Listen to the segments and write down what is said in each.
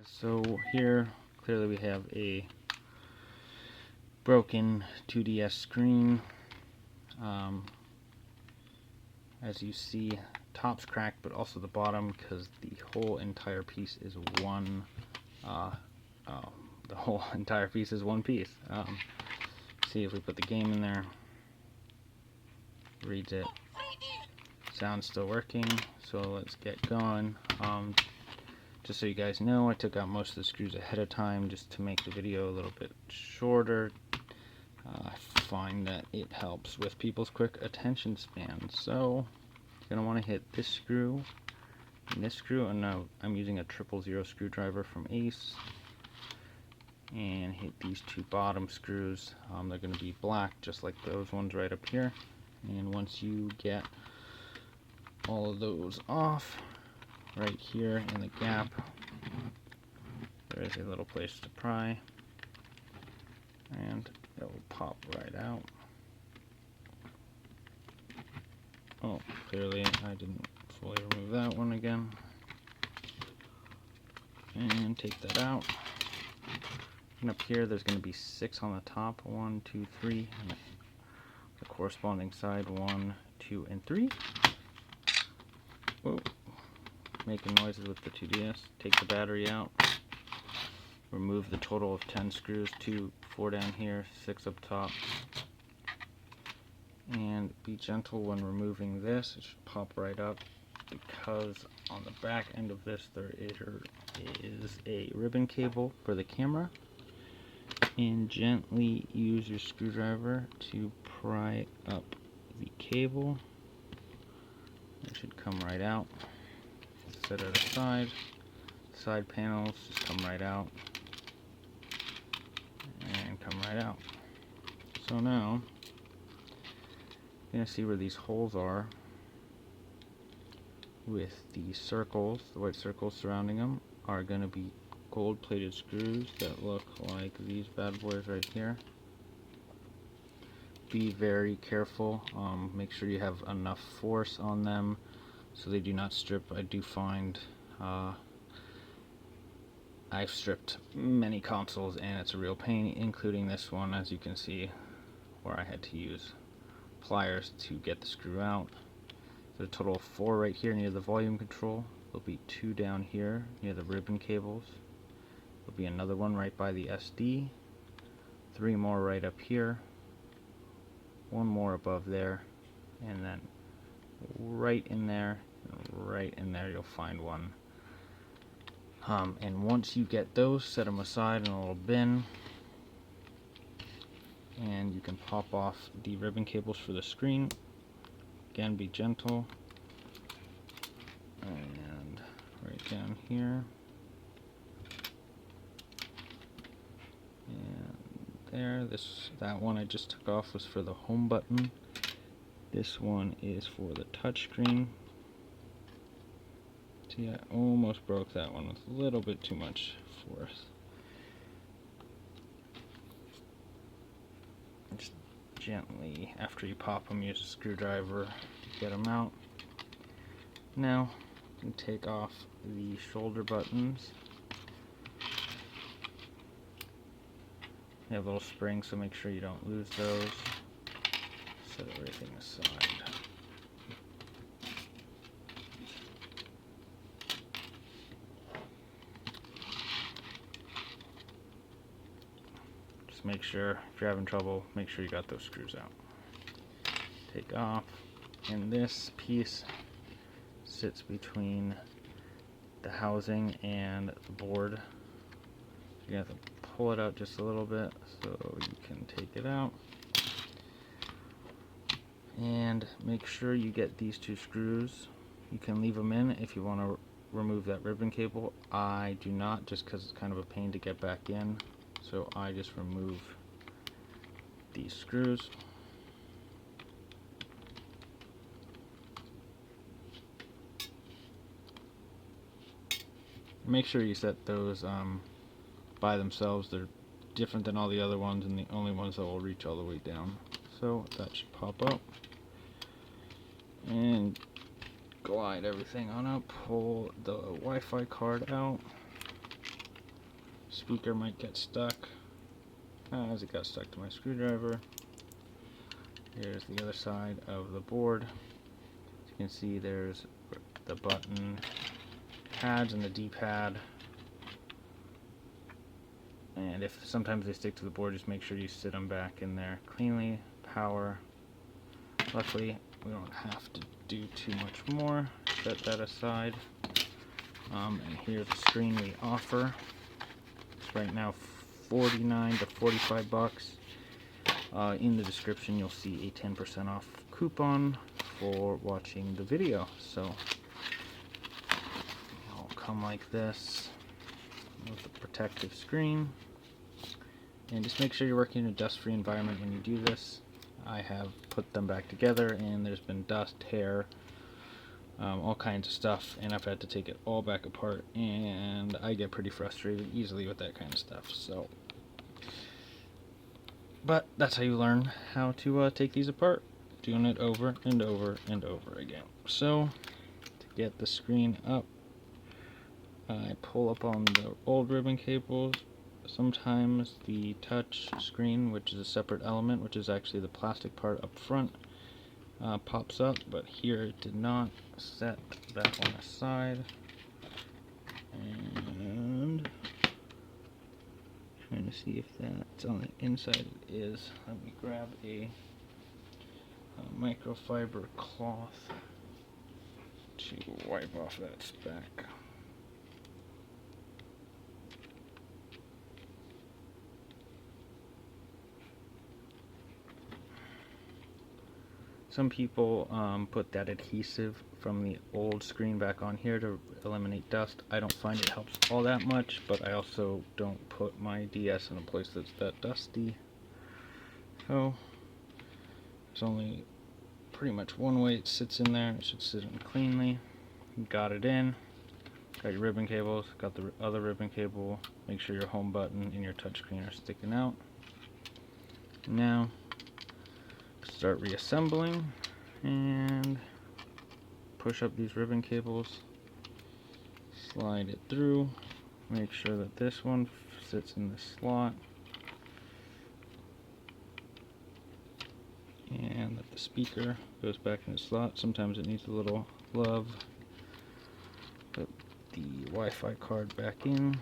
So here, clearly we have a broken 2DS screen. As you see, top's cracked, but also the bottom, because the whole entire piece is one. The whole entire piece is one piece. See if we put the game in there. Reads it. Sound's still working. So let's get going. Just so you guys know, I took out most of the screws ahead of time just to make the video a little bit shorter. I find that it helps with people's quick attention span. So you're going to want to hit this screw and this screw, and now I'm using a 000 screwdriver from Ace, and hit these two bottom screws. They're going to be black just like those ones right up here. And once you get all of those off, right here in the gap, there is a little place to pry, and it will pop right out. Oh, clearly I didn't fully remove that one again. And take that out. And up here there's going to be 6 on the top. 1, 2, 3. And the corresponding side 1, 2, and 3. Whoa. Making noises with the 2DS. Take the battery out. Remove the total of 10 screws, 2, 4 down here, 6 up top. And be gentle when removing this. It should pop right up, because on the back end of this there is a ribbon cable for the camera. And gently use your screwdriver to pry up the cable. It should come right out. Set it aside. Side panels just come right out. And come right out. So now, you're going to see where these holes are with the circles, the white circles surrounding them, are going to be gold plated screws that look like these bad boys right here. Be very careful. Make sure you have enough force on them so they do not strip. I do find I've stripped many consoles and it's a real pain, including this one, as you can see, where I had to use pliers to get the screw out. There's a total of 4 right here near the volume control. There'll be 2 down here near the ribbon cables. There'll be another one right by the SD. 3 more right up here. 1 more above there. And then right in there you'll find one. And once you get those, set them aside in a little bin. And you can pop off the ribbon cables for the screen. Again, be gentle. And right down here. And there. That one I just took off was for the home button. This one is for the touch screen. See, I almost broke that one with a little bit too much force. Just gently, after you pop them, use a screwdriver to get them out. Now, you can take off the shoulder buttons. They have little springs, so make sure you don't lose those. Set everything aside. Just make sure, if you're having trouble, make sure you got those screws out. Take off, and this piece sits between the housing and the board. You have to pull it out just a little bit so you can take it out. And make sure you get these 2 screws. You can leave them in if you want to remove that ribbon cable. I do not, just because it's kind of a pain to get back in. So I just remove these screws. Make sure you set those by themselves. They're different than all the other ones and the only ones that will reach all the way down. So that should pop up. And glide everything on up. Pull the Wi-Fi card out. speaker might get stuck, as it got stuck to my screwdriver. Here's the other side of the board. As you can see, there's the button pads and the D-pad. And if sometimes they stick to the board, just make sure you sit them back in there cleanly. Power. Luckily, we don't have to do too much more. Set that aside. And here's the screen we offer. It's right now $49 to $45. In the description, you'll see a 10% off coupon for watching the video. So it'll come like this with a protective screen. And just make sure you're working in a dust-free environment when you do this. I have put them back together and there's been dust, hair, all kinds of stuff, and I've had to take it all back apart, and I get pretty frustrated easily with that kind of stuff. So, but that's how you learn how to take these apart, doing it over and over and over again. So to get the screen up, I pull up on the old ribbon cables. Sometimes the touch screen, which is a separate element, which is actually the plastic part up front, pops up, but here it did not. Set that one aside, and trying to see if that's on the inside. It is. Let me grab a microfiber cloth to wipe off that speck. Some people put that adhesive from the old screen back on here to eliminate dust. I don't find it helps all that much, but I also don't put my DS in a place that's that dusty. So there's only pretty much one way it sits in there. It should sit in cleanly. Got it in. Got your ribbon cables. Got the other ribbon cable. Make sure your home button and your touchscreen are sticking out. Now start reassembling and push up these ribbon cables, slide it through, make sure that this one sits in the slot and that the speaker goes back in the slot. Sometimes it needs a little love. Put the Wi-Fi card back in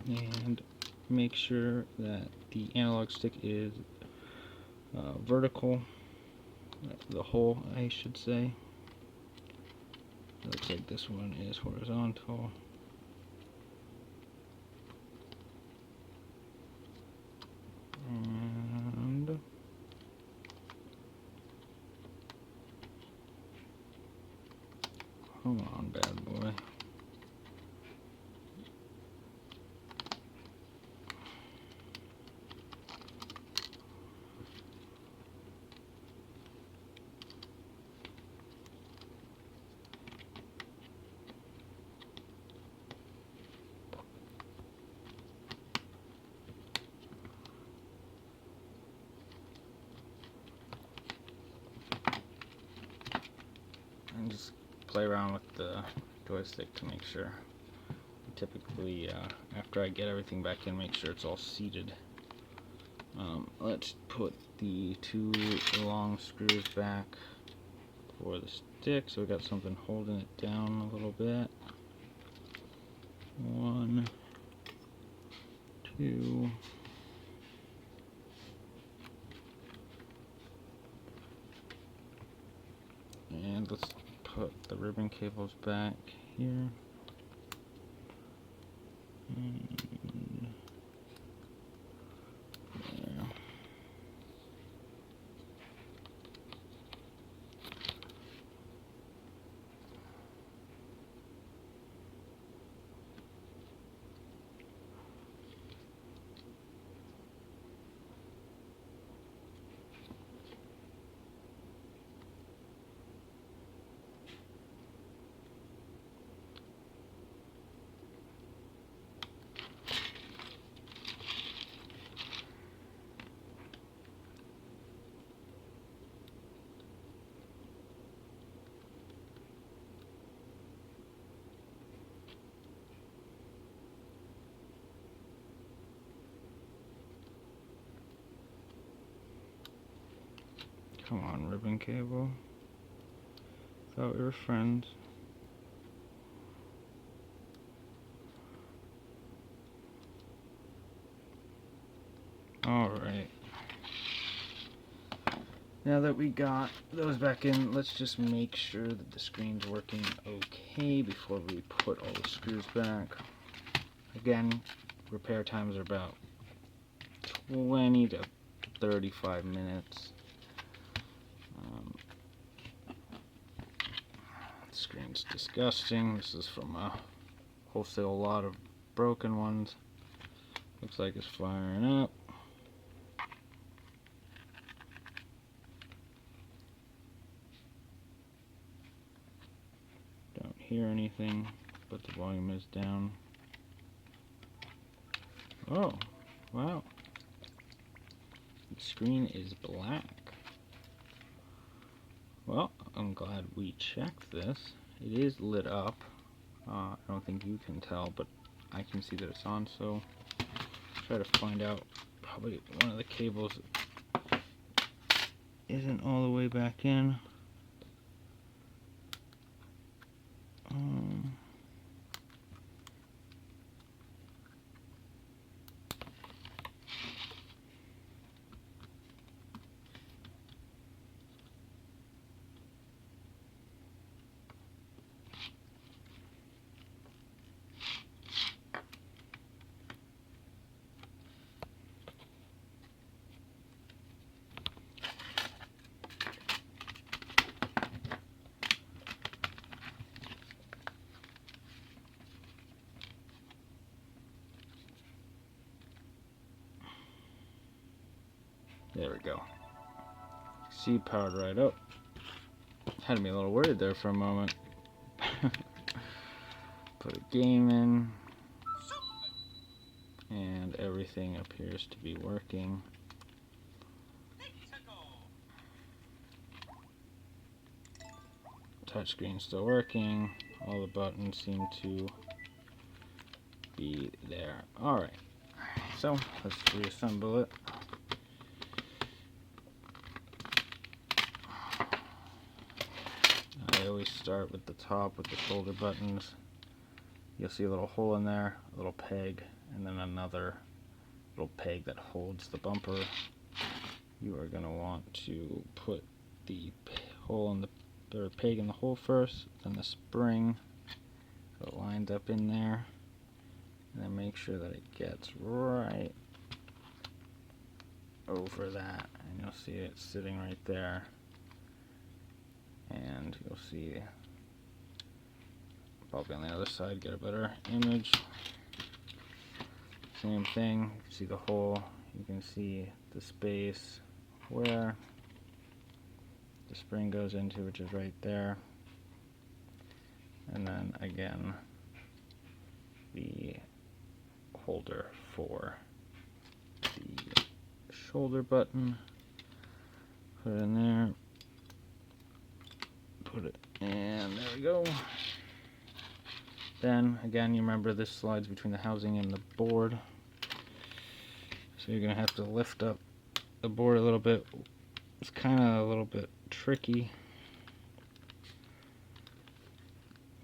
and make sure that the analog stick is vertical, the hole I should say. It looks like this one is horizontal. And come on, bad boy. And just play around with the joystick to make sure. Typically, after I get everything back in, make sure it's all seated. Let's put the two long screws back for the stick, so we got something holding it down a little bit. 1, 2. And let's put the ribbon cables back here. And there. Come on, ribbon cable. Thought we were friends. Alright. Now that we got those back in, let's just make sure that the screen's working okay before we put all the screws back. Again, repair times are about 20 to 35 minutes. The screen's disgusting. This is from a wholesale lot of broken ones. Looks like it's firing up. Don't hear anything, but the volume is down. Oh, wow. The screen is black. Well, I'm glad we checked this. It is lit up. I don't think you can tell, but I can see that it's on, so try to find out. Probably one of the cables isn't all the way back in. There we go. See, powered right up. Had me a little worried there for a moment. Put a game in, and everything appears to be working. Touchscreen still working. All the buttons seem to be there. Alright, so let's reassemble it. I always start with the top with the shoulder buttons. You'll see a little hole in there, a little peg, and then another little peg that holds the bumper. You are going to want to put the hole in the peg in the hole first, then the spring so it lines up in there, and then make sure that it gets right over that, and you'll see it sitting right there. And you'll see, probably on the other side, get a better image. Same thing, see the hole, you can see the space where the spring goes into, which is right there. And then again, the holder for the shoulder button. Put it in there. Put it, and there we go. Then again, you remember this slides between the housing and the board, so you're gonna have to lift up the board a little bit. It's kind of a little bit tricky.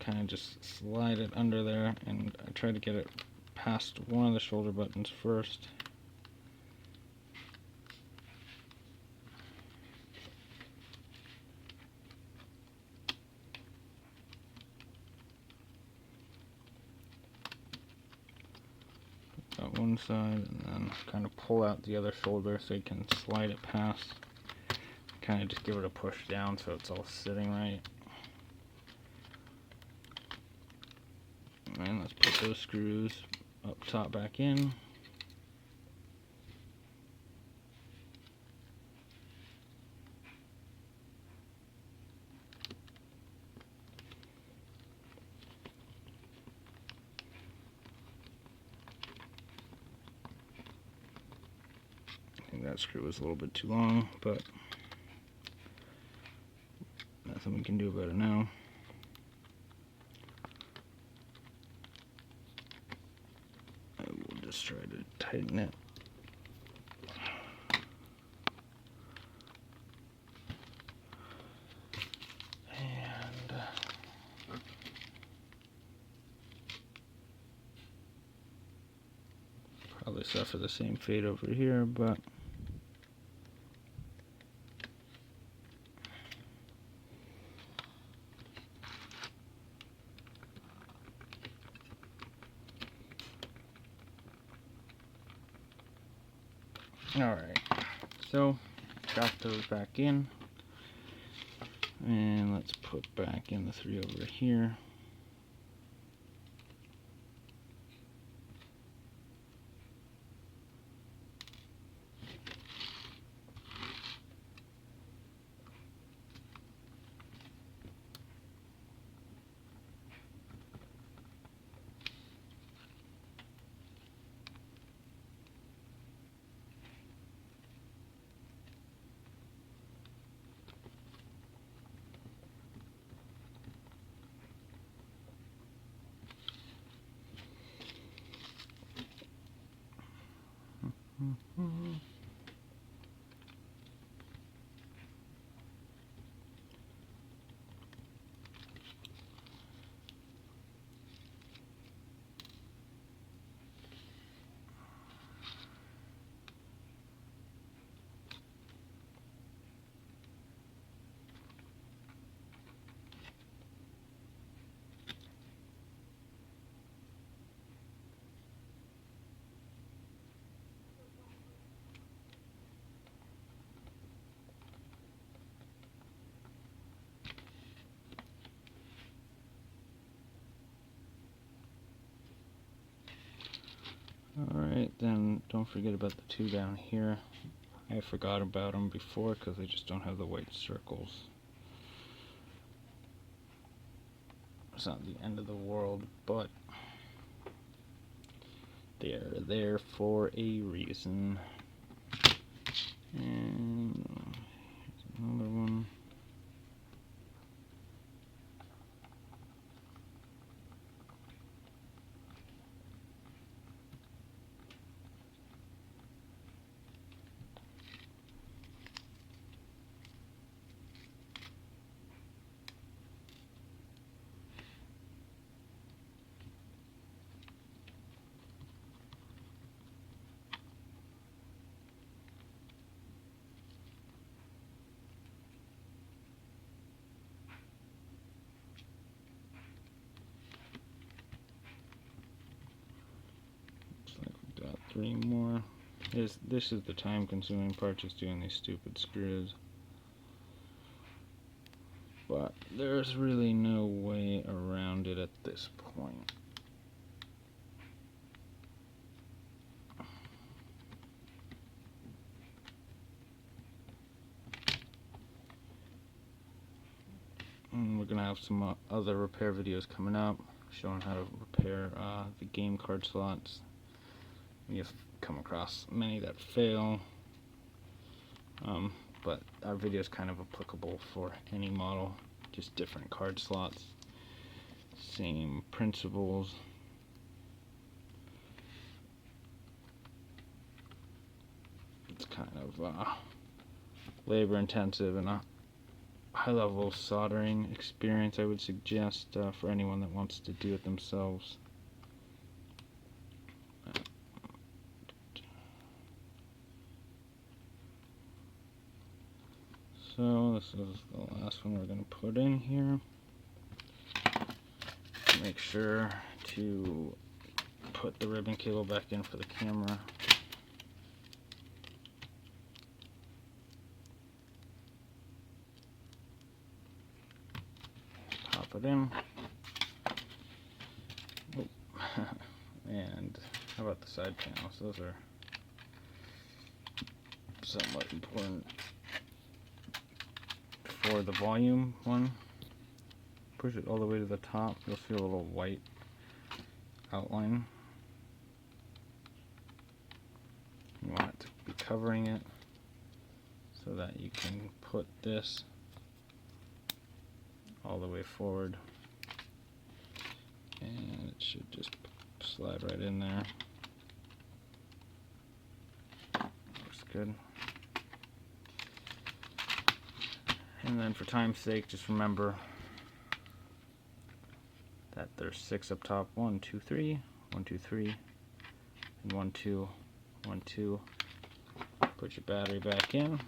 Kind of just slide it under there, and I try to get it past one of the shoulder buttons first. One side, and then kind of pull out the other shoulder so you can slide it past. Kind of just give it a push down so it's all sitting right. And let's put those screws up top back in. That screw was a little bit too long, but nothing we can do about it now. I will just try to tighten it. probably suffer the same fate over here, but alright, so drop those back in, and let's put back in the 3 over here. Alright, then don't forget about the 2 down here. I forgot about them before because they just don't have the white circles. It's not the end of the world, but they're there for a reason. And here's another one. Looks like we've got 3 more. This is the time-consuming part, just doing these stupid screws. But there's really no way around it at this point. And we're gonna have some other repair videos coming up, showing how to repair the game card slots. You've come across many that fail, but our video is kind of applicable for any model, just different card slots, same principles. It's kind of labor intensive and a high level of soldering experience I would suggest for anyone that wants to do it themselves. So this is the last one we're going to put in here. Make sure to put the ribbon cable back in for the camera. Pop it in. Oh. And how about the side panels? Those are somewhat important. For the volume one, push it all the way to the top, you'll see a little white outline. You want it to be covering it so that you can put this all the way forward, and it should just slide right in there. Looks good. And then for time's sake, just remember that there's 6 up top. 1, 2, 3, 1, 2, 3, and 1, 2 1, 2. Put your battery back in.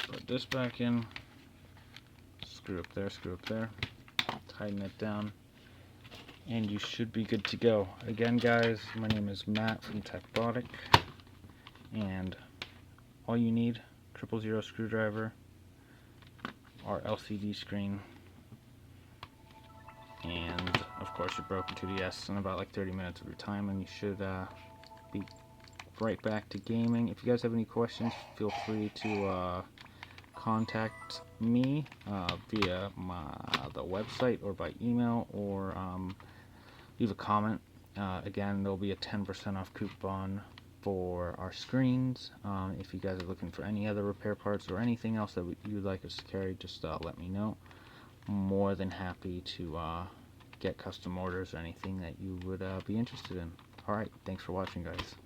Put this back in. Screw up there, screw up there. Tighten it down. And you should be good to go. Again, guys, my name is Matt from TekBotic. And all you need, 000 screwdriver, our LCD screen, and of course your broken 2DS in about like 30 minutes of your time, and you should be right back to gaming. If you guys have any questions, feel free to contact me via the website or by email, or leave a comment. Again, there'll be a 10% off coupon for our screens. If you guys are looking for any other repair parts or anything else that you'd like us to carry, just let me know. More than happy to get custom orders or anything that you would be interested in. Alright, thanks for watching, guys.